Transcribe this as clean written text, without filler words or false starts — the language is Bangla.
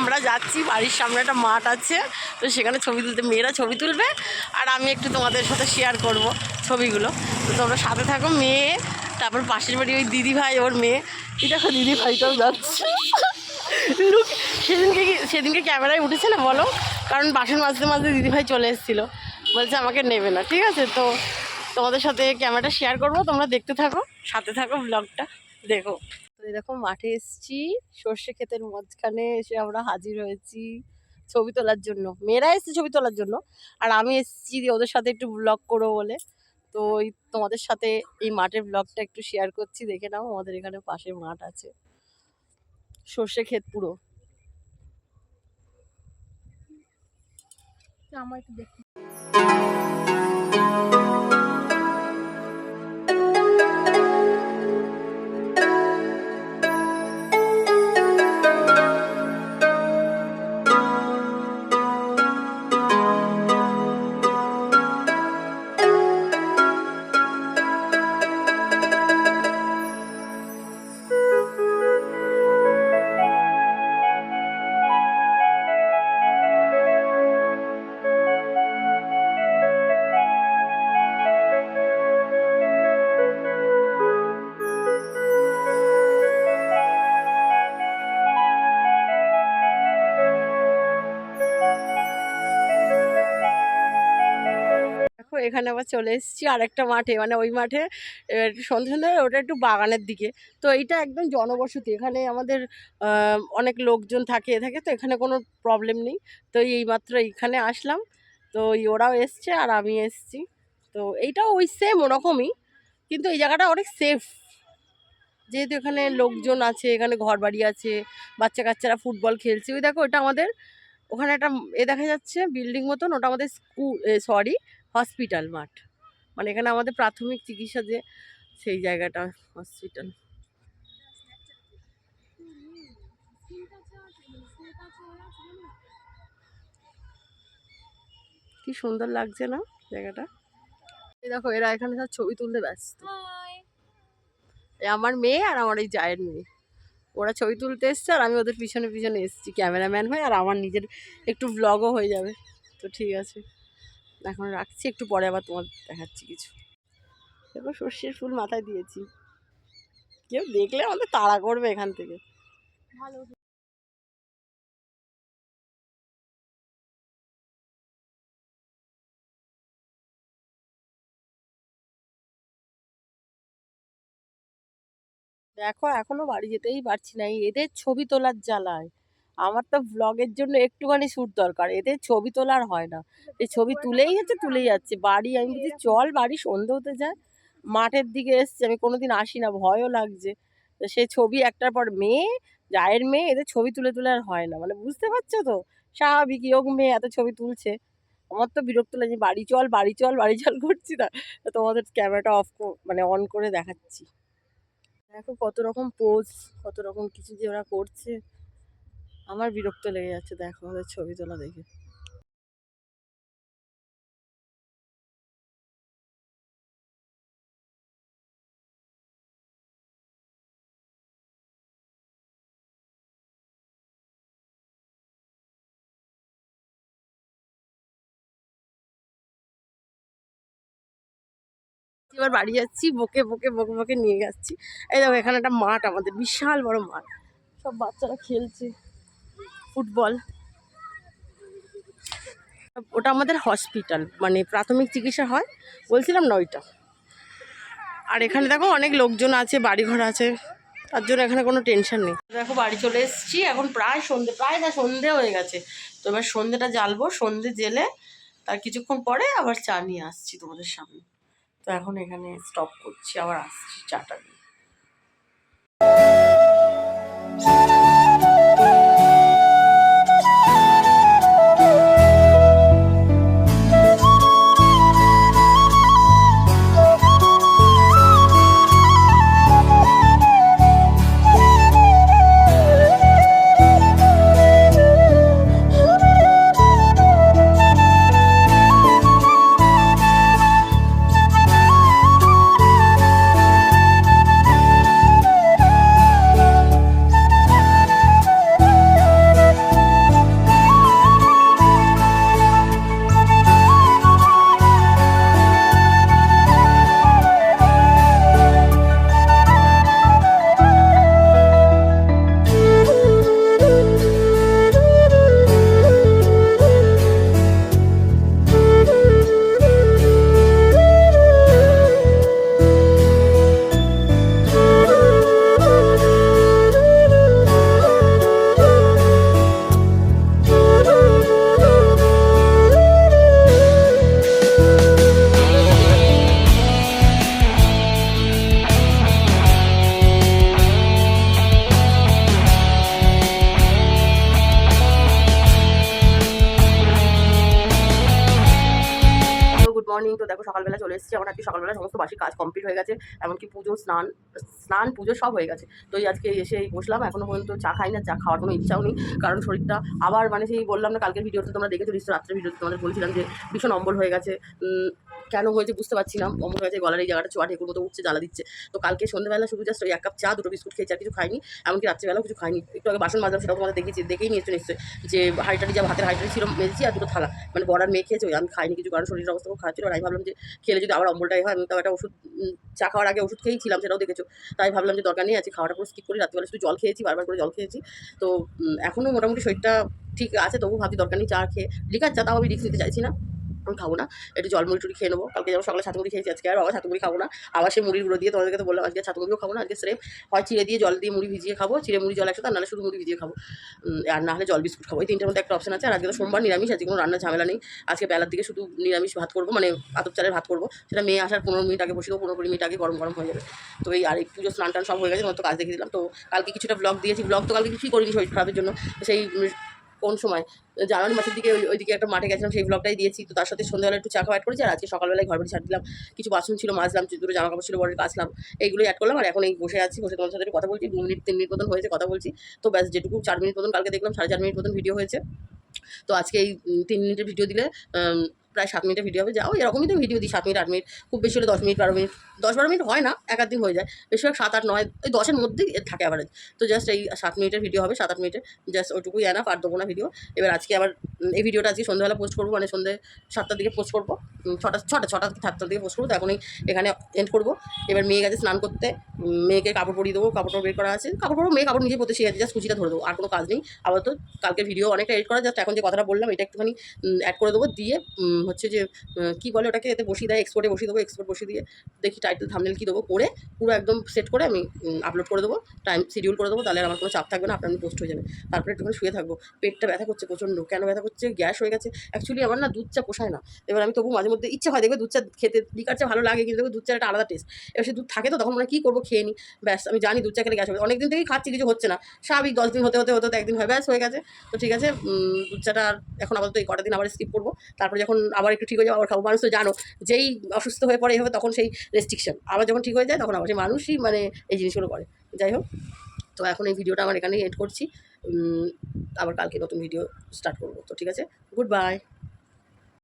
আমরা যাচ্ছি, বাড়ির সামনে একটা মাঠ আছে, তো সেখানে ছবি তুলতে, মেয়েরা ছবি তুলবে আর আমি একটু তোমাদের সাথে শেয়ার করব ছবিগুলো। তো তোমরা সাথে থাকো। মেয়ে, তারপর পাশের বাড়ি ওই দিদিভাই, ওর মেয়ে, এই দেখো দিদিভাইটাও যাচ্ছে। লুক, সেদিনকে ক্যামেরায় উঠেছে না বলো, কারণ বাসন মাজতে মাজতে দিদিভাই চলে এসেছিলো, বলছে আমাকে নেবে না। ঠিক আছে, তো তোমাদের সাথে ক্যামেরাটা শেয়ার করবো, তোমরা দেখতে থাকো, সাথে থাকো, ব্লগটা দেখো। তো এরকম মাঠে এসেছি, সর্ষে ক্ষেতের মাঝখানে এসে আমরা হাজির হয়েছি ছবি তোলার জন্য। মেয়েরা এসেছে ছবি তোলার জন্য, আর আমি এসেছি ওদের সাথে একটু ব্লগ করবো বলে। তো এই তোমাদের সাথে এই মাঠের ব্লগটা একটু শেয়ার করছি, দেখে নাও। আমাদের এখানে পাশে মাঠ আছে, সর্ষে ক্ষেত পুরো। আমার একটু দেখি। এখানে আবার চলে এসেছি আর একটা মাঠে, মানে ওই মাঠে সন্ধ্যে সন্ধ্যে, ওটা একটু বাগানের দিকে। তো এইটা একদম জনবসতি, এখানে আমাদের অনেক লোকজন থাকে তো এখানে কোনো প্রবলেম নেই। তো এইমাত্র এইখানে আসলাম, তো ওরাও এসছে আর আমি এসছি। তো এইটাও ওই সেম ওরকমই, কিন্তু এই জায়গাটা অনেক সেফ, যেহেতু এখানে লোকজন আছে, এখানে ঘর বাড়ি আছে, বাচ্চা কাচ্চারা ফুটবল খেলছে। ওই দেখো, ওটা আমাদের ওখানে একটা দেখা যাচ্ছে বিল্ডিং মতন, ওটা আমাদের স্কুল, হসপিটাল মাঠ, মানে এখানে আমাদের প্রাথমিক চিকিৎসা যে সেই জায়গাটা হসপিটাল। কি সুন্দর লাগছে না জায়গাটা। এই দেখো, এরা এখানে সব ছবি তুলতে ব্যস্ত। আমার মেয়ে আর আমার এই জায়ের মেয়ে, ওরা ছবি তুলতে এসছে আর আমি ওদের পিছনে পিছনে এসেছি ক্যামেরাম্যান হয়ে, আর আমার নিজের একটু ব্লগও হয়ে যাবে। তো ঠিক আছে, এখন রাখছি, একটু পরে আবার তোমার দেখাচ্ছি কিছু। দেখো সর্ষের ফুল মাথায় দিয়েছি, কেউ দেখলে আমাদের তাড়া করবে এখান থেকে। ভালো, দেখো এখনো বাড়ি যেতেই পারছি না, এদের ছবি তোলার জ্বালায়। আমার তো ব্লগের জন্য একটুখানি শ্যুট দরকার, এদের ছবি তোলার হয় না। এই ছবি তুলেই যাচ্ছে বাড়ি। আমি বলছি চল বাড়ি, সন্ধে হতে যায়। মাঠের দিকে এসছি, আমি কোনোদিন আসি না, ভয়ও লাগছে। তো সে ছবি একটার পর মেয়ে, জায়ের মেয়ে, এদের ছবি তুলে তুলে আর হয় না, মানে বুঝতে পারছো তো, স্বাভাবিক ইয়ং মেয়ে এত ছবি তুলছে। আমার তো বিরক্ত লাগছে, বাড়ি চল বাড়ি চল বাড়ি চল করছি না। তোমাদের ক্যামেরাটা মানে অন করে দেখাচ্ছি। দেখো কত রকম পোজ, কত রকম কিছু যে ওরা করছে, আমার বিরক্ত লেগে যাচ্ছে দেখো ওদের ছবি তোলা দেখে। এবার বাড়ি যাচ্ছি, বকে বকে বকে বকে নিয়ে যাচ্ছি। এই দেখো এখানে একটা মাঠ, আমাদের বিশাল বড় মাঠ, সব বাচ্চারা খেলছে ফুটবল। ওটা আমাদের হসপিটাল, মানে প্রাথমিক চিকিৎসা হয়, বলছিলাম না ওইটা। আর এখানে দেখো অনেক লোকজন আছে, বাড়িঘর আছে, তার জন্য এখানে কোনো টেনশন নেই। দেখো বাড়ি চলে এসেছি, এখন প্রায় সন্ধে, প্রায় না সন্ধে হয়ে গেছে। তো এবার সন্ধেটা জ্বালবো, সন্ধে জেলে তার কিছুক্ষণ পরে আবার চা নিয়ে আসছি তোমাদের সামনে। তো এখন এখানে স্টপ করছি, আবার আসছি চাটা নিয়ে। মর্নিং। তো দেখো সকালবেলা চলে এসেছি, আমার আজকে সকালবেলা সমস্ত বাসি কাজ কমপ্লিট হয়ে গেছে, এমনকি পুজো স্নান পুজো সব হয়ে গেছে। তো এই আজকে এসে বসলাম, এখনো পর্যন্ত চা খাই না, চা খাওয়ার কোনো ইচ্ছাও নেই, কারণ শরীরটা আবার মানে সেই বললাম না কালকের ভিডিওতে তোমরা দেখেছো নিশ্চয়, রাত্রের ভিডিওতে তোমাদের বলছিলাম যে ভীষণ অম্বল হয়ে গেছে। কেন হয়েছে বুঝতে পারছি না, অম্বল হয়েছে, গলার এই জায়গাটা চোয়া ঢেকুর মতো উঠছে, জ্বালা দিচ্ছে। তো কালকে সন্ধ্যেবেলা শুধু জাস্ট ওই 1 কাপ চা, 2টো বিস্কুট খেয়েছি, আর কিছু খাইনি, এমনকি রাত্রিবেলাও কিছু খাইনি। একটু আগে বাসন মাজলাম, সেটাও তোমাদের দেখেই নিয়েছো নিশ্চয়ই, যে হাঁড়িটারি যা ভাতের হাঁড়িটারি ছিল মেজেছি, আর 2টো থালা, মানে বড়ার মেয়ে খেয়েছে, আমি খাইনি কিছু, কারণ শরীরের অবস্থা খুব খারাপ ছিল। আর আমি ভাবলাম যে খেলে যদি আবার অম্বলটাই হয়, আমি তো একটা ওষুধ চা খাওয়ার আগে ওষুধ খেয়েছিলাম, সেটাও দেখেছো, তাই ভাবলাম যে দরকার নেই, আজকে খাওয়াটা পুরো স্কিপ করি। রাত্রিবেলা শুধু জল খেয়েছি, বারবার করে জল খেয়েছি। তো এখনও মোটামুটি শরীরটা ঠিক আছে, তবু ভাবছি দরকার নেই চা খেয়ে, লিকার চা তাও আমি রিস্ক নিতে চাইছি না, আমি খাবো না, একটু জল মুড়ি টুড়ি খেয়ে নেবো। কালকে যেমন সকালে ছাতুমুড়ি খেয়েছি, আজকে আর বাবা ছাতুমুড়ি খাবো না, আবার সেই মুড়ির গুঁড়ো দিয়ে তোমাদেরকে তো বললাম আজকে ছাতুমুড়িও খাবো না, আজকে স্রেফ হয় চিড়ে দিয়ে জল দিয়ে মুড়ি ভিজিয়ে খাবো, চিড়ে মুড়ি জল একসাথে, আর নাহলে শুধু মুড়ি ভিজিয়ে খাবো, আর নাহলে জল বিস্কুট খাবো। এই 3টের মধ্যে একটা অপশন আছে। আর আজকে তো সোমবার, নিরামিষ, আজকে কোনো রান্নার ঝামেলা নেই। আজকে বেলার দিকে শুধু নিরামিষ ভাত করবো, মানে আতপ চালের ভাত করবো, সেটা মেয়ে আসার 15 মিনিট আগে বসে দেবো, 15-20 মিনিট আগে গরম গরম হয়ে যাবে। তো এই আর এই পুজো স্নান টান সব হয়ে গেছে, তোমার তো কাজ দেখে দিলাম। তো কালকে কিছুটা ব্লগ দিয়েছি, ব্লগ তো কালকে কিছুই করিনি শরীর খারাপের জন্য, সেই কোন সময় জানুয়ারি মাসের দিকে ওইদিকে একটা মাঠে গেছিলাম, সেই ব্লগটাই দিয়েছি। তো তার সাথে সন্ধ্যাবেলা একটু চা খাওয়া অ্যাড করেছি, আর আজকে সকালবেলায় ঘর বাড়ি ছাড় দিলাম, কিছু বাসন ছিল মাজলাম, 2টো জামা কাপড় ছিল বড় কাচলাম, এইগুলোই অ্যাড করলাম। আর এখন এই বসে আছি, বসে তোমার সাথে কথা বলছি, 2 মিনিট 3 মিনিট মতন হয়েছে কথা বলছি। তো ব্যাস, যেটুকু 4 মিনিট মতন কালকে দেখলাম, 4.5 মিনিট মতন ভিডিও হয়েছে। তো আজকে এই 3 মিনিটের ভিডিও দিলে প্রায় 7 মিনিটের ভিডিও হবে, যাও এরকমই তো ভিডিও দিই, 7 মিনিট 8 মিনিট, খুব বেশি হলে 10 মিনিট 12 মিনিট, 10-12 মিনিট হয় না, এক আধ দিন হয়ে যায়, বেশিরভাগ 7-8-9 ওই 10-এর মধ্যেই থাকে অ্যাভারেজ। তো জাস্ট এই 7 মিনিটের ভিডিও হবে, 7-8 মিনিটের, জাস্ট ওইটুকুই এনাফ, আর দেবো না ভিডিও। এবার আজকে আবার এই ভিডিওটা আজকে সন্ধ্যাবেলা পোস্ট করবো, মানে সন্ধ্যে 7টার দিকে পোস্ট করবো, 6টার দিকে পোস্ট করবো। তো এখন এখানে এন্ড করবো। এবার মেয়ে গেছে স্নান করতে, মেয়েকে কাপড় পরিয়ে দেবো, কাপড় বের করা আছে, কাপড় পরবো, মেয়ে কাপড় নিজে পরতে শিখে আছে, জাস্ট কুচিটা ধরে দেবো, আর কোনো কাজ নেই। আবার তো কালকের ভিডিও অনেকটা এডিট করা, জাস্ট এখন যে কথাটা বললাম এটা একটুখানি অ্যাড করে দেবো, দিয়ে হচ্ছে যে কী বলে ওটাকে, এতে বসিয়ে দেয়, এক্সপোর্টে বসিয়ে দেবো, এক্সপোর্ট বসিয়ে দিয়ে দেখি টাইটেল থাম্বনেল কী দেবো, করে পুরো একদম সেট করে আমি আপলোড করে দেবো, টাইম শিডিউল করে দেবো, তাহলে আর আমার কোনো চাপ থাকবে না, আপনার পোস্ট হয়ে যাবে। তারপরে একটুখানি শুয়ে থাকবো, পেটটা ব্যথা করছে প্রচণ্ড, কেন ব্যথা করছে, গ্যাস হয়ে গেছে। অ্যাকচুয়ালি আমার না দুধ চা পোষায় না, এবার আমি তবু মাঝে মধ্যে ইচ্ছে হয়, দেখবে দুধ চা খেতে, লিকার চা ভালো লাগে, কিন্তু দেখবে দুধ চার একটা আলাদা টেস্ট। এবার সে দুধ থাকে তো তখন মানে কী করবো, খেয়ে নিই, ব্যাস। আমি জানি দুধ চা খেলে গ্যাস হবে, অনেক দিন থেকেই খাচ্ছি, কিছু হচ্ছে না, স্বাভাবিক 10 দিন হতে একদিন হয়, ব্যাস হয়ে গেছে। তো ঠিক আছে, দুধ চাটা এখন আপাতত এই কটা দিন আবার স্কিপ করবো, তারপরে যখন আবার একটু ঠিক হয়ে যাবে আবার খাবো। মানুষ তো জানো, যেই অসুস্থ হয়ে পড়ে এভাবে তখন সেই রেস্ট্রিকশন, আবার যখন ঠিক হয়ে যায় তখন আবার সেই মানুষই মানে এই জিনিসগুলো করে। যাই হোক, তো এখন এই ভিডিওটা আমার এখানেই এড করছি, আবার কালকে নতুন ভিডিও স্টার্ট করবো। তো ঠিক আছে, গুড বাই।